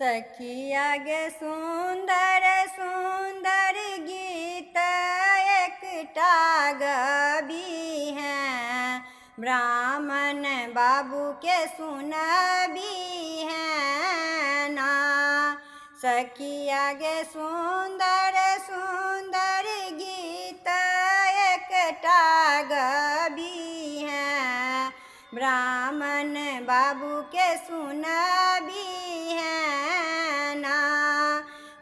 सखिया गे सुंदर सुंदर गीत एकटा गबी हैं, ब्राह्मण बाबू के सुनबी हैं ना। सखिया गे सुंदर सुंदर गीत एकटा गबी हैं, ब्राह्मण बाबू के सुनबी हैं ना।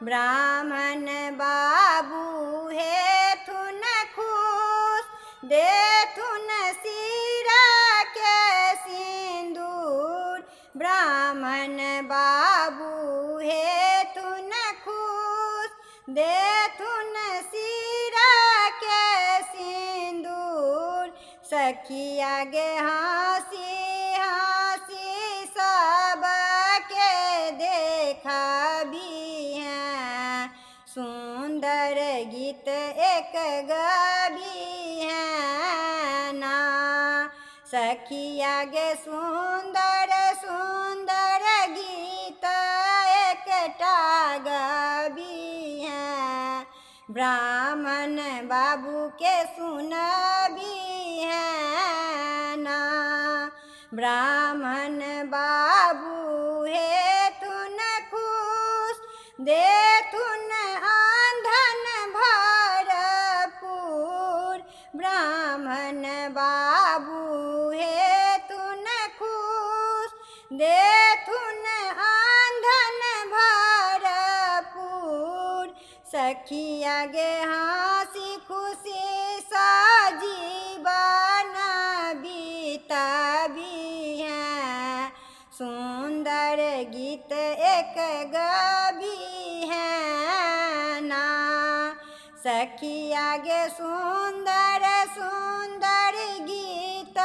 ब्राह्मण बाबू हेथुन खुश देथुन सिरा के सिंदूर, ब्राह्मण बाबू हेथुन खुश देथुन सिरा के सिंदूर। सखिया गे हंसी हंसी सबके देखबी हैं, सुंदर गीत एक गबी हैं ना। सखिया गे सुंदर सुंदर गीत एकटा गबी हैं, ब्राह्मण बाबू के सुनबी हैं ना। ब्राह्मण बाबू हेथुन खुश देथुन आंधन भरपूर, ब्राह्मण बाबू हेथुन खुश देथुन आंधन भरपूर। सखिया गे हंसी खुशी सजीवन बीतबी हैं, सुंदर गीत एक गबी हैं ना। सखिया गे सुंदर सुंदर गीत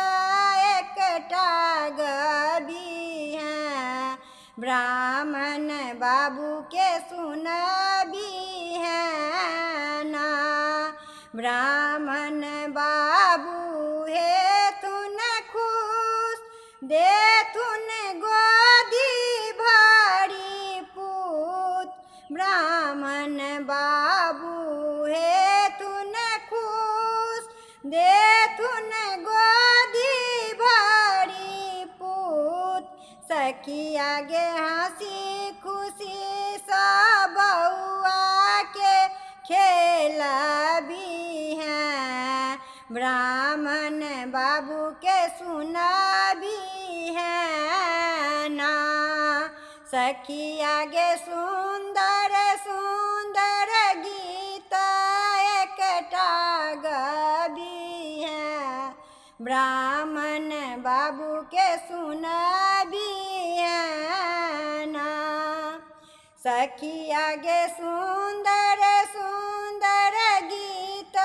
एकटा गबी हैं, ब्राह्मण बाबू के सुनबी हैं ना। ब्राह्मण बाबू हेथुन खुश देथुन गोदी भरी पूत, ब्राह्मण बाबू हेथुन खुश देथुन गोदी भरी पूत। सखिया गे हंसी खुशी सबौआ के खेलबी हैं, ब्राह्मण बाबू के सुनबी हैं ना। सखिया गे सुंदर सुंदर गीत एकटा गबी हैं, ब्राह्मण बाबू के सुनबी हैं ना। सखिया गे सुंदर सुंदर गीत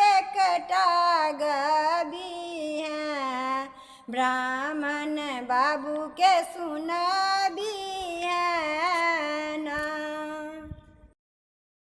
एकटा गबी हैं, ब्राह्मण बाबू के सुनबी